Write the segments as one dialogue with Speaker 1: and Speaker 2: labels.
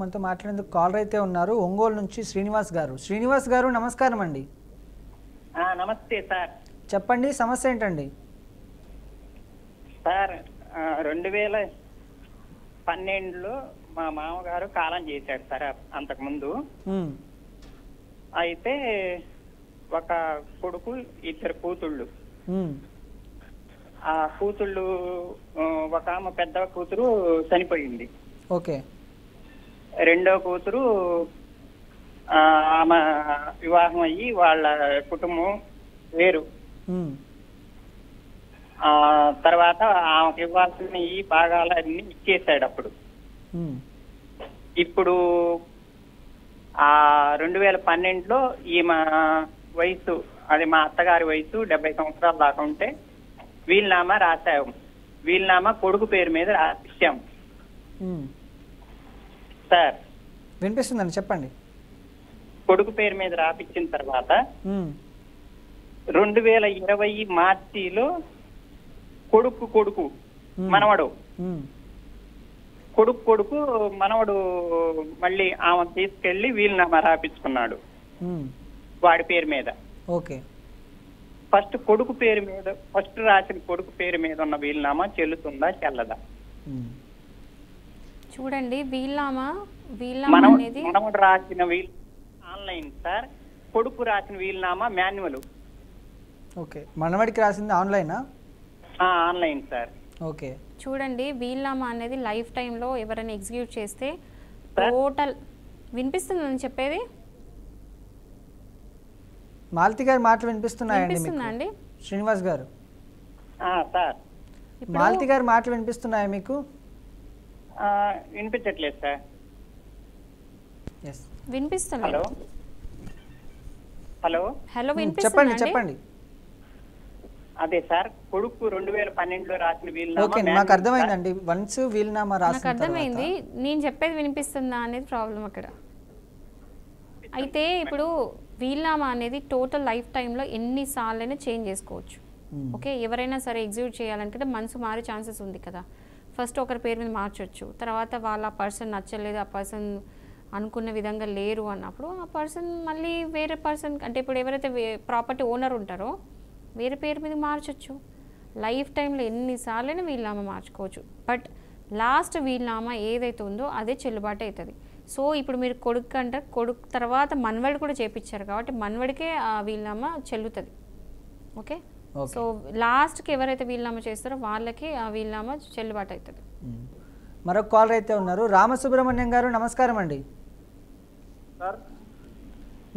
Speaker 1: మనతో మాట్లాడేందుకు కాలర్ అయితే ఉన్నారు ఒంగోలు నుంచి శ్రీనివాస్ గారు. శ్రీనివాస్ గారు నమస్కారం అండి.
Speaker 2: నమస్తే సార్.
Speaker 1: చెప్పండి సమస్య ఏంటండి?
Speaker 2: సార్ 2012లో మా మామగారు కాలం చేశాడు సార్ అంతకుముందు. అయితే ఒక కొడుకు, ఇద్దరు కూతుళ్ళు. ఆ కూతుళ్ళు ఒక ఆమె పెద్ద కూతురు చనిపోయింది.
Speaker 1: ఓకే.
Speaker 2: రెండో కూతురు ఆమె వివాహం అయ్యి వాళ్ళ కుటుంబం వేరు. తర్వాత ఆమెకు ఇవ్వాల్సిన ఈ భాగాలన్నీ ఇచ్చేసాడు అప్పుడు. ఇప్పుడు 2012లో ఈమె వయసు, అది మా అత్తగారి వయసు 70 సంవత్సరాల దాకా ఉంటే వీలునామా రాశాము. వీలునామా కొడుకు పేరు మీద రాసిచ్చాము సార్.
Speaker 1: వినిపిస్తుందండి, చెప్పండి.
Speaker 2: కొడుకు పేరు మీద రాపిచ్చిన తర్వాత 2020 మార్చిలో కొడుకు మనవడు కొడుకు మనవడు మళ్ళీ ఆమె తీసుకెళ్లి వీలునామా రాపించుకున్నాడు వాడి పేరు మీద.
Speaker 1: ఓకే.
Speaker 2: ఫస్ట్ కొడుకు పేరు మీద, ఫస్ట్ రాసిన కొడుకు పేరు మీద ఉన్న వీలునామా చెల్లుతుందా చెల్లదా?
Speaker 3: చూడండి,
Speaker 2: మనవడు రాసిన వీలు ఆన్లైన్ సార్, కొడుకు రాసిన వీలునామా మాన్యువల్.
Speaker 1: ఓకే. మనవడికి రాసింది ఆన్లైనా?
Speaker 2: Online sir.
Speaker 1: ఓకే.
Speaker 3: చూడండి, వీలునామా అనేది లైఫ్ టైంలో ఎవరైనా ఎగ్జిక్యూట్ చేస్తే టోటల్ వినిపిస్తుందని చెప్పేది.
Speaker 1: మాలతి గారి మాటలు వినిపిస్తున్నాయండి శ్రీనివాస్ గారు?
Speaker 2: సార్
Speaker 1: మాలతి గారి మాటలు వినిపిస్తున్నాయా మీకు?
Speaker 2: వినిపించట్లేదు సార్.
Speaker 3: వినిపిస్తుంది.
Speaker 2: హలో
Speaker 1: చెప్పండి చెప్పండి.
Speaker 2: అదే సార్, కొడుకు 2012లో రాసిన వీలునామా.
Speaker 1: ఓకే, నాకు అర్థమైందండి. వన్స్ వీలునామా రాసిన
Speaker 3: నాకు అర్థమైంది. నేను చెప్పేది వినిపిస్తుందా అనేది ప్రాబ్లం అక్కడ. అయితే ఇప్పుడు వీలునామా అనేది టోటల్ లైఫ్ టైంలో ఎన్నిసార్లైనా చేంజ్ చేసుకోవచ్చు. ఓకే, ఎవరైనా సరే ఎగ్జిక్యూట్ చేయాలనుకుంటే మనసు మారే ఛాన్సెస్ ఉంది కదా. ఫస్ట్ ఒకరి పేరు మీద మార్చొచ్చు, తర్వాత వాళ్ళ పర్సన్ నచ్చలేదు, ఆ పర్సన్ అనుకున్న విధంగా లేరు అన్నప్పుడు ఆ పర్సన్ మళ్ళీ వేరే పర్సన్, అంటే ఇప్పుడు ఎవరైతే ప్రాపర్టీ ఓనర్ ఉంటారో వేరే పేరు మీద మార్చొచ్చు. లైఫ్ టైంలో ఎన్నిసార్లైనా వీలునామా మార్చుకోవచ్చు. బట్ లాస్ట్ వీలునామా ఏదైతే ఉందో అదే చెల్లుబాటు అవుతుంది. సో ఇప్పుడు మీరు కొడుకు అంటారు, కొడుకు తర్వాత మనవడి కూడా చేపించారు కాబట్టి మనవడికే ఆ వీలునామా చెల్లుతుంది. ఓకే. సో లాస్ట్కి ఎవరైతే వీలునామా చేస్తారో వాళ్ళకి ఆ వీలునామా చెల్లుబాటు అవుతుంది.
Speaker 1: మరొక కాలర్ అయితే ఉన్నారు. రామసుబ్రహ్మణ్యం గారు నమస్కారం అండి.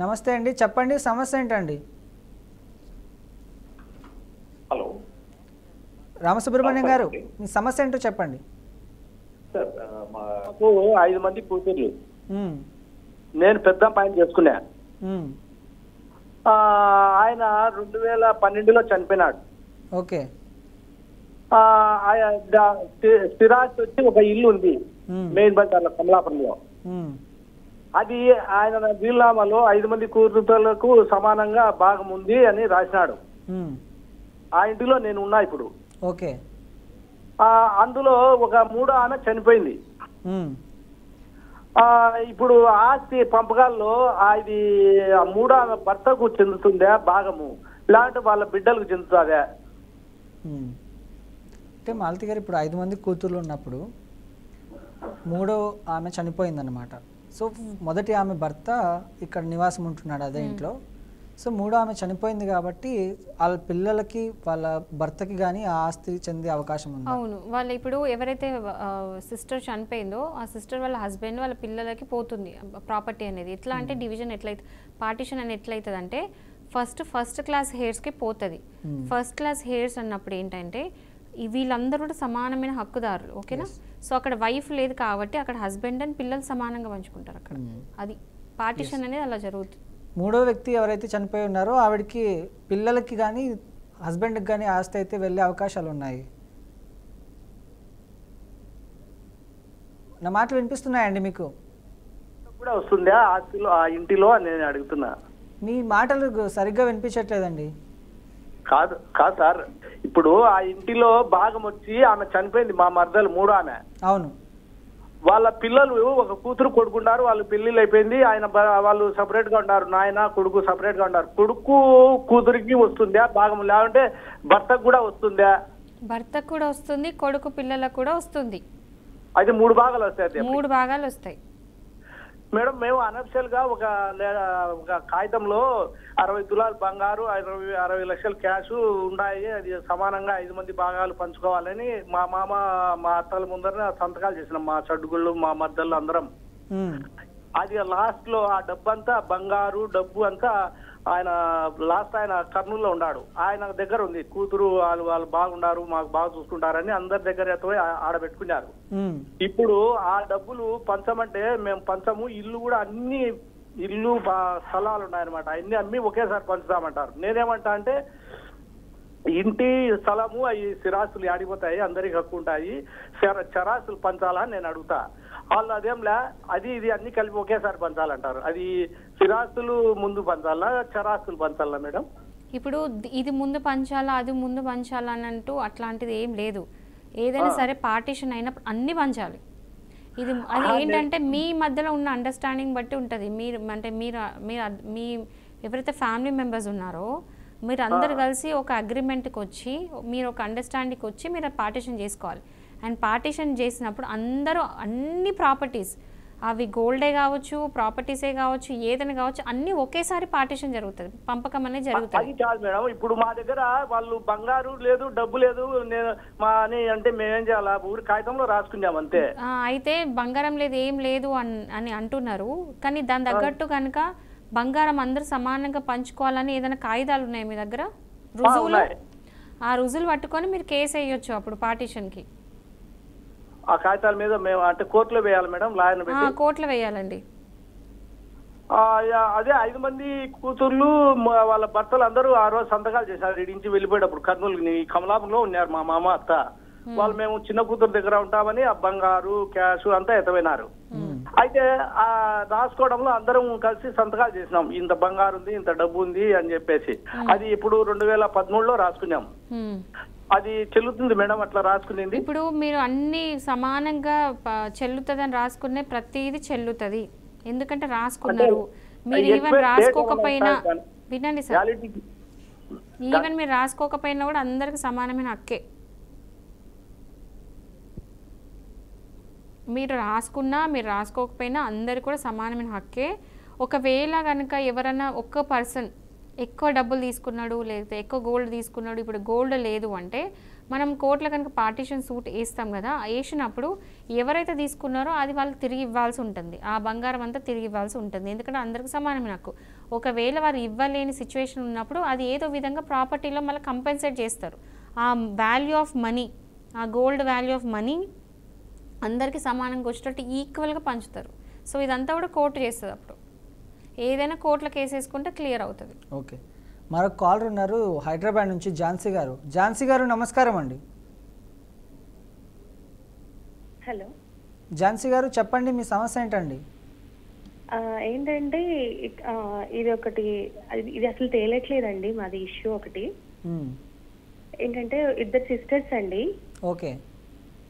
Speaker 1: నమస్తే అండి, చెప్పండి సమస్య ఏంటండి?
Speaker 4: హలో
Speaker 1: రామసుబ్రహ్మణ్యం గారు, మీ సమస్య ఏంటో చెప్పండి.
Speaker 4: సార్, మాకు 5 మంది కూతుర్లు. నేను పెద్ద పైన చేసుకున్నా. ఆయన 2012లో చనిపోయినాడు.
Speaker 1: ఓకే.
Speaker 4: స్థిరాస్తి వచ్చి ఒక ఇల్లు ఉంది మెయిన్ బజార్లో కమలాపురంలో. అది ఆయన వీలునామాలో 5 మంది కూతుర్లకు సమానంగా భాగం ఉంది అని రాసినాడు. ఆ ఇంటిలో నేను ఉన్నా ఇప్పుడు.
Speaker 1: ఓకే.
Speaker 4: అందులో ఒక 3 ఆమె చనిపోయింది. ఇప్పుడు ఆస్తి పంపకాల్లో అది 3 ఆమె భర్తకు చెందుతుందా భాగము, ఇలాంటి వాళ్ళ బిడ్డలకు చెందుతుందా?
Speaker 1: అంటే మాలతి గారు, ఇప్పుడు 5 మంది కూతుర్లు ఉన్నప్పుడు 3వ ఆమె చనిపోయిందన్నమాట. సో మొదటి ఆమె భర్త ఇక్కడ నివాసం ఉంటున్నాడు అదే ఇంట్లో. సో 3వ ఆమె చనిపోయింది కాబట్టి వాళ్ళ పిల్లలకి వాళ్ళ భర్తకి కానీ ఆ ఆస్తి చెందే అవకాశం ఉంది.
Speaker 3: అవును, వాళ్ళు ఇప్పుడు ఎవరైతే సిస్టర్ చనిపోయిందో ఆ సిస్టర్ వాళ్ళ హస్బెండ్ వాళ్ళ పిల్లలకి పోతుంది ప్రాపర్టీ అనేది. ఎట్లా అంటే డివిజన్ ఎట్లయితే పార్టీషన్ అని ఎట్లయితుంది అంటే ఫస్ట్ క్లాస్ హెయిర్స్కి పోతుంది. ఫస్ట్ క్లాస్ హెయిర్స్ అన్నప్పుడు ఏంటంటే వీళ్ళందరూ కూడా సమానమైన హక్కుదారులు. ఓకేనా. సో అక్కడ వైఫ్ లేదు కాబట్టి అక్కడ హస్బెండ్ అండ్ పిల్లలు సమానంగా పంచుకుంటారు అక్కడ. అది పార్టీషన్ అనేది అలా జరుగుతుంది.
Speaker 1: 3వ వ్యక్తి ఎవరైతే చనిపోయి ఉన్నారో ఆవిడకి పిల్లలకి కానీ హస్బెండ్కి కానీ ఆస్తి అయితే వెళ్ళే అవకాశాలు ఉన్నాయి. నా మాటలు వినిపిస్తున్నాయండి మీకు?
Speaker 4: కూడా వస్తుందా ఆస్తిలో ఆ ఇంటిలో నేను అడుగుతున్నా.
Speaker 1: మీ మాటలు సరిగ్గా వినిపించట్లేదండి.
Speaker 4: కాదు సార్, ఇప్పుడు ఆ ఇంటిలో భాగం వచ్చి ఆమె చనిపోయింది, మా మరదలు 3వ ఆమె.
Speaker 1: అవును.
Speaker 4: వాళ్ళ పిల్లలు ఒక కూతురు కొడుకున్నారు, వాళ్ళు పెళ్లిళ్ళు అయిపోయింది. వాళ్ళు సపరేట్ గా ఉన్నారు, నాయన కొడుకు సపరేట్ గా ఉన్నారు. కొడుకు కూతురికి వస్తుందా భాగం, లేకుంటే భర్తకు కూడా వస్తుందా?
Speaker 3: భర్తకు కూడా వస్తుంది, కొడుకు పిల్లలకు కూడా వస్తుంది.
Speaker 4: అయితే 3 భాగాలు వస్తాయి.
Speaker 3: 3 భాగాలు వస్తాయి
Speaker 4: మేడం. మేము అనఫిషియల్ గా ఒక కాగితంలో 60 తులాలు బంగారు, 60 లక్షలు క్యాష్ ఉన్నాయి, అది సమానంగా 5 మంది భాగాలు పంచుకోవాలని మా మామ మా అత్తల ముందర సంతకాలు చేసినాం, మా చడ్డుగుళ్ళు మా మద్దళ్ళు అందరం. అది లాస్ట్ లో ఆ డబ్బు అంతా, బంగారు డబ్బు అంతా ఆయన కర్నూలులో ఉన్నాడు. ఆయన దగ్గర ఉంది కూతురు, వాళ్ళు బాగున్నారు, మాకు బాగా చూసుకుంటారని అందరి దగ్గర ఎత్తపోయి ఆడబెట్టుకున్నారు. ఇప్పుడు ఆ డబ్బులు పంచమంటే మేము పంచము, ఇల్లు కూడా అన్ని ఇల్లు స్థలాలు ఉన్నాయన్నమాట, అన్ని అమ్మి ఒకేసారి పంచుతామంటారు. నేనేమంటా అంటే ఇంటి స్థలము అవి స్థిరాస్తులు ఆడిపోతాయి, అందరికి హక్కు ఉంటాయి, చరాస్తులు పంచాలని నేను అడుగుతా. వాళ్ళు అదేంలే అది ఇది అన్ని కలిపి ఒకేసారి పంచాలంటారు. అది స్థిరాస్తులు ముందు పంచాలా, చరాస్తులు పంచాలా మేడం?
Speaker 3: ఇప్పుడు ఇది ముందు పంచాలా, అది ముందు పంచాలా అని అంటూ అట్లాంటిది ఏం లేదు. ఏదైనా సరే పార్టీషన్ అయినప్పుడు అన్ని పంచాలి. ఇది అది ఏంటంటే మీ మధ్యలో ఉన్న అండర్స్టాండింగ్ బట్టి ఉంటుంది. మీరు అంటే మీ ఎవరైతే ఫ్యామిలీ మెంబర్స్ ఉన్నారో మీరు అందరు కలిసి ఒక అగ్రిమెంట్కి వచ్చి, మీరు ఒక అండర్స్టాండింగ్కి వచ్చి మీరు పార్టీషన్ చేసుకోవాలి. అండ్ పార్టీషన్ చేసినప్పుడు అందరూ అన్ని ప్రాపర్టీస్, అవి గోల్డే కావచ్చు, ప్రాపర్టీసే కావచ్చు, ఏదైనా కావచ్చు, అన్ని ఒకేసారి పార్టీషన్ జరుగుతుంది, పంపకం అనేది జరుగుతుంది.
Speaker 4: అది కాదు మేడం, ఇప్పుడు మా దగ్గర వాళ్ళు బంగారు లేదు, డబ్బు లేదు అని అంటే మేమేం చేయాలా? ఊరి కాగితంలో రాసుకున్నాం అంతే.
Speaker 3: అయితే బంగారం లేదు, ఏం లేదు అని అంటున్నారు. కానీ దాని తగ్గట్టు కనుక బంగారం అందరూ సమానంగా పంచుకోవాలని ఏదైనా కాగితాలు ఉన్నాయి మీ దగ్గర, రుజువులు? ఆ రుజువులు పట్టుకొని మీరు కేసు వేయొచ్చు అప్పుడు పార్టీషన్కి.
Speaker 4: ఆ కాగితాల మీద మేము అంటే కోర్టులో వేయాలి మేడం, లాయర్ని పెట్టి?
Speaker 3: కోర్టులో వేయాలండి.
Speaker 4: అదే 5 మంది కూతుర్లు వాళ్ళ భర్తలు అందరూ ఆ రోజు సంతకాలు చేశారు. ఇడి నుంచి వెళ్ళిపోయేటప్పుడు కర్నూలు కమలాపురంలో ఉన్నారు మా మామ అత్త. వాళ్ళు మేము చిన్న కూతురు దగ్గర ఉంటామని ఆ బంగారు క్యాష్ అంతా ఎత్తపోయినారు. అయితే ఆ రాసుకోవడంలో అందరం కలిసి సంతకాలు చేసినాం, ఇంత బంగారు ఉంది, ఇంత డబ్బు ఉంది అని చెప్పేసి. అది ఇప్పుడు 2013లో రాసుకున్నాం. అది చెల్లుతుంది మేడం అట్లా రాసుకునేది?
Speaker 3: ఇప్పుడు మీరు అన్ని సమానంగా చెల్లుతుందని రాసుకునే ప్రతిదీ చెల్లుతుంది, ఎందుకంటే రాసుకున్నారు. మీరు ఈవెన్ రాసుకోకపోయినా, వినండి సార్, ఈవెన్ మీరు రాసుకోకపోయినా కూడా అందరికి సమానమైన హక్కే. మీరు రాసుకున్నా మీరు రాసుకోకపోయినా అందరికి కూడా సమానమైన హక్కే. ఒకవేళ కనుక ఎవరైనా ఒక్క పర్సన్ ఎక్కువ డబ్బులు తీసుకున్నాడు, లేకపోతే ఎక్కువ గోల్డ్ తీసుకున్నాడు, ఇప్పుడు గోల్డ్ లేదు అంటే మనం కోర్టులో కనుక పార్టీషన్ సూట్ వేస్తాం కదా, వేసినప్పుడు ఎవరైతే తీసుకున్నారో అది వాళ్ళకి తిరిగి ఇవ్వాల్సి ఉంటుంది, ఆ బంగారం అంతా తిరిగి ఇవ్వాల్సి ఉంటుంది, ఎందుకంటే అందరికి సమానమైన హక్కు. ఒకవేళ వారు ఇవ్వలేని సిచ్యువేషన్ ఉన్నప్పుడు అది ఏదో విధంగా ప్రాపర్టీలో మళ్ళీ కంపెన్సేట్ చేస్తారు. ఆ వాల్యూ ఆఫ్ మనీ, ఆ గోల్డ్ వాల్యూ ఆఫ్ మనీ అందరికీ సమానంగా వచ్చేటట్టు ఈక్వల్గా పంచుతారు. సో ఇదంతా కూడా కోర్టు చేస్తుంది. అప్పుడు ఏదైనా కోర్టులో కేసు వేసుకుంటే క్లియర్ అవుతుంది.
Speaker 1: ఓకే, మరొక కాలర్ ఉన్నారు హైదరాబాద్ నుంచి, ఝాన్సీ గారు. ఝాన్సీ గారు నమస్కారం అండి.
Speaker 5: హలో
Speaker 1: ఝాన్సీ గారు చెప్పండి, మీ సమస్య ఏంటండి?
Speaker 5: ఏంటంటే ఇది ఒకటి, ఇది అసలు తేలట్లేదండి. మాది ఇష్యూ ఒకటి ఏంటంటే, 2 సిస్టర్స్ అండి.
Speaker 1: ఓకే.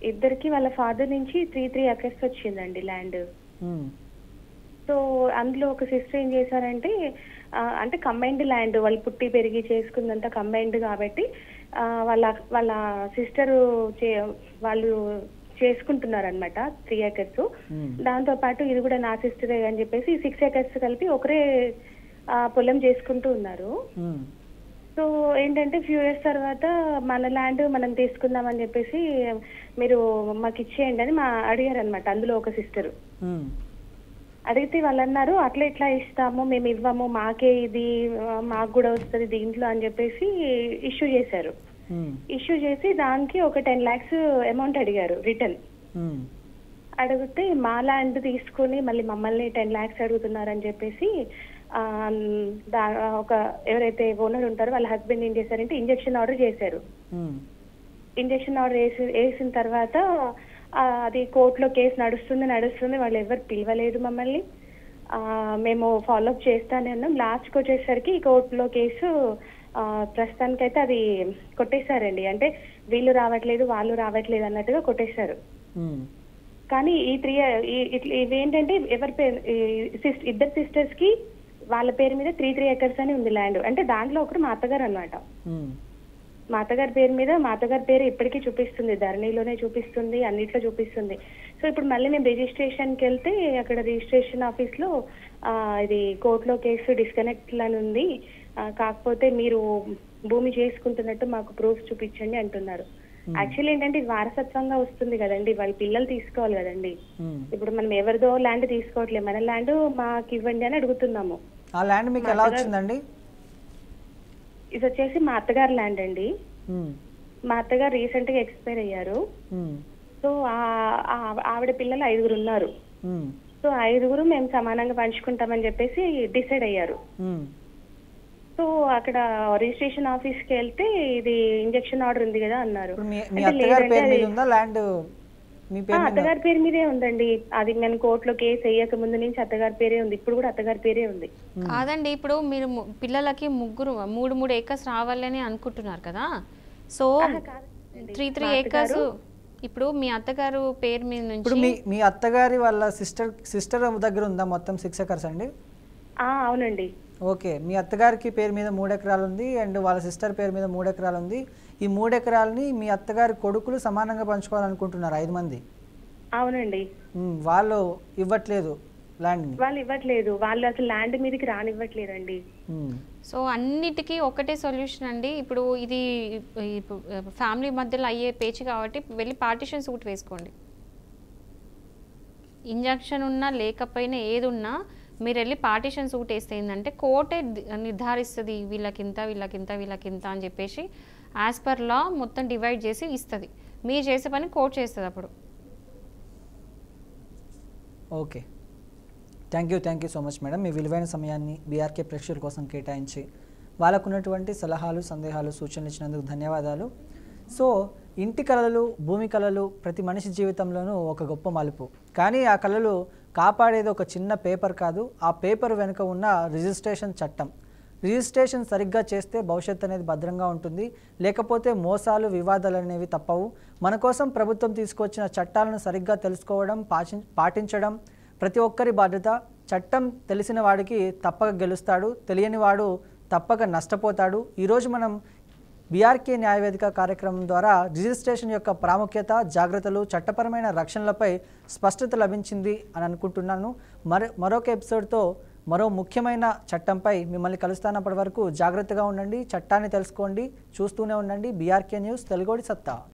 Speaker 5: ఇద్దరికి వాళ్ళ ఫాదర్ నుంచి 3 acres వచ్చిందండి ల్యాండ్. సో అందులో ఒక సిస్టర్ ఏం చేశారంటే, అంటే కంబైన్డ్ ల్యాండ్, వాళ్ళు పుట్టి పెరిగి చేసుకుందంతా కంబైన్డ్ కాబట్టి వాళ్ళ సిస్టర్ వాళ్ళు చేసుకుంటున్నారు అనమాట 3 acres. దాంతో పాటు ఇది కూడా నా సిస్టరే అని చెప్పేసి 6 acres కలిపి ఒకరే పొలం చేసుకుంటూ ఉన్నారు. సో ఏంటంటే ఫ్యూ ఇయర్స్ తర్వాత మన ల్యాండ్ మనం తీసుకుందామని చెప్పేసి మీరు మాకు ఇచ్చేయండి అని అడిగారు అనమాట. అందులో ఒక సిస్టర్ అడిగితే వాళ్ళు అన్నారు, అట్లా ఇట్లా ఇస్తాము, మేము ఇవ్వము, మాకే ఇది మాకు కూడా వస్తుంది దీంట్లో అని చెప్పేసి ఇష్యూ చేశారు. ఇష్యూ చేసి దానికి ఒక 10 lakhs అమౌంట్ అడిగారు రిటర్న్. అడిగితే మా ల్యాండ్ తీసుకుని మళ్ళీ మమ్మల్ని 10 lakhs అడుగుతున్నారని చెప్పేసి ఒక ఎవరైతే ఓనర్ ఉంటారో వాళ్ళ హస్బెండ్ ఏం చేశారంటే ఇంజెక్షన్ ఆర్డర్ చేశారు. ఇంజెక్షన్ ఆర్డర్ వేసిన తర్వాత అది కోర్టులో కేసు నడుస్తుంది. వాళ్ళు ఎవరు పిలవలేదు మమ్మల్ని. మేము ఫాలోఅప్ చేస్తానే అన్నాం. లాస్ట్కి వచ్చేసరికి కోర్టులో కేసు ప్రస్తుతానికైతే అది కొట్టేశారండి. అంటే వీళ్ళు రావట్లేదు వాళ్ళు రావట్లేదు అన్నట్టుగా కొట్టేశారు. కానీ ఈ ఇవేంటంటే ఎవరి పేరు ఇద్దరు సిస్టర్స్ కి వాళ్ళ పేరు మీద 3 ఎకర్స్ అని ఉంది ల్యాండ్. అంటే దాంట్లో ఒకటి మా అత్తగారు అన్నమాట. మా అత్తగారి పేరు మీద మా అత్తగారి పేరు ఇప్పటికీ చూపిస్తుంది, ధరణిలోనే చూపిస్తుంది, అన్నిట్లో చూపిస్తుంది. సో ఇప్పుడు మళ్ళీ మేము రిజిస్ట్రేషన్కి వెళ్తే అక్కడ రిజిస్ట్రేషన్ ఆఫీస్ లో ఇది కోర్టులో కేసు డిస్కనెక్ట్ అని ఉంది, కాకపోతే మీరు భూమి చేసుకుంటున్నట్టు మాకు ప్రూఫ్ చూపించండి అంటున్నారు. యాక్చువల్లీ ఏంటంటే ఇది వారసత్వంగా వస్తుంది కదండి, వాళ్ళ పిల్లలు తీసుకోవాలి కదండి. ఇప్పుడు మనం ఎవరిదో ల్యాండ్ తీసుకోవట్లేదు, మన ల్యాండ్ మాకు ఇవ్వండి అని అడుగుతున్నాము.
Speaker 1: ఆ ల్యాండ్ మీకు ఎలా వచ్చిందండి?
Speaker 5: ఇది వచ్చేసి మా అత్తగారి ల్యాండ్ అండి. మా అత్తగారు రీసెంట్ గా ఎక్స్పైర్ అయ్యారు. సో ఆవిడ పిల్లలు 5 ఉన్నారు. సో 5 మేము సమానంగా పంచుకుంటామని చెప్పేసి డిసైడ్ అయ్యారు. సో అక్కడ రిజిస్ట్రేషన్ ఆఫీస్ కి వెళ్తే ఇది ఇంజెక్షన్ ఆర్డర్ ఉంది కదా అన్నారు. అత్తగారి పేరు మీదే ఉందండి. అది మేము కోర్టులో కేసు వేయక ముందు నుంచి అత్తగారి పేరే ఉంది, ఇప్పుడు కూడా అత్తగారి పేరే ఉంది.
Speaker 3: కాదండి, ఇప్పుడు మీరు పిల్లలకి 3 ఏకర్స్ రావాలని అనుకుంటున్నారు కదా, సో 3 ఏకర్స్ ఇప్పుడు మీ అత్తగారు పేరు మీద నుంచి.
Speaker 1: ఇప్పుడు మీ అత్తగారి వాళ్ళ సిస్టర్ దగ్గర ఉందా మొత్తం 6 ఎకర్స్ అండి?
Speaker 5: అవునండి.
Speaker 1: ఓకే, మీ అత్తగారికి పేరు మీద 3 ఎకరాలు ఉంది అండ్ వాళ్ళ సిస్టర్ పేరు మీద 3 ఎకరాలు ఉంది. ఈ 3 ఎకరాలని మీ అత్తగారి కొడుకులు సమానంగా పంచుకోవాలనుకుంటున్నారు 5 మంది.
Speaker 5: అవునండి.
Speaker 1: వాళ్ళు ఇవ్వట్లేదు ల్యాండ్,
Speaker 5: వాళ్ళు ఇవ్వట్లేదు, వాళ్ళు అసలు ల్యాండ్ మీదకి రానివ్వట్లేదండి.
Speaker 3: సో అన్నిటికీ ఒకటే సొల్యూషన్ అండి. ఇప్పుడు ఇది ఫ్యామిలీ మధ్యలో అయ్యే పేచి కాబట్టి వెళ్ళి పార్టిషన్ సూట్ వేసుకోండి. ఇంజక్షన్ ఉన్నా లేకపోయినా ఏది ఉన్నా మీరు వెళ్ళి పార్టిషన్ సూట్ వేస్తే ఏంటంటే కోర్టే నిర్ధారిస్తుంది వీళ్ళకింత వీళ్ళకింత వీళ్ళకింత అని చెప్పేసి యాజ్ పర్ లా మొత్తం డివైడ్ చేసి ఇస్తుంది. మీరు చేసే పని కోర్ట్ చేస్తుంది అప్పుడు.
Speaker 1: Okay, thank you so much madam. మీ విలువైన సమయాన్ని బీఆర్కే ప్రేక్షకుల కోసం కేటాయించి వాళ్ళకున్నటువంటి సలహాలు, సందేహాలు, సూచనలు ఇచ్చినందుకు ధన్యవాదాలు. సో ఇంటి కళలు, భూమి కళలు ప్రతి మనిషి జీవితంలోనూ ఒక గొప్ప మలుపు. కానీ ఆ కళలు కాపాడేది ఒక చిన్న పేపర్ కాదు, ఆ పేపర్ వెనుక ఉన్న రిజిస్ట్రేషన్ చట్టం. రిజిస్ట్రేషన్ సరిగ్గా చేస్తే భవిష్యత్తు అనేది భద్రంగా ఉంటుంది, లేకపోతే మోసాలు, వివాదాలు అనేవి తప్పవు. మన కోసం ప్రభుత్వం తీసుకొచ్చిన చట్టాలను సరిగ్గా తెలుసుకోవడం, పాటించడం ప్రతి ఒక్కరి బాధ్యత. చట్టం తెలిసిన వాడికి తప్పక గెలుస్తాడు, తెలియని వాడు తప్పక నష్టపోతాడు. ఈరోజు మనం బీఆర్కే న్యాయవేదిక కార్యక్రమం ద్వారా రిజిస్ట్రేషన్ యొక్క ప్రాముఖ్యత, జాగ్రత్తలు, చట్టపరమైన రక్షణలపై స్పష్టత లభించింది అని అనుకుంటున్నాను. మరొక ఎపిసోడ్తో మరో ముఖ్యమైన చట్టంపై మిమ్మల్ని కలుస్తానప్పటి వరకు జాగ్రత్తగా ఉండండి, చట్టాన్ని తెలుసుకోండి, చూస్తూనే ఉండండి బీఆర్కే న్యూస్, తెలుగోడి సత్తా.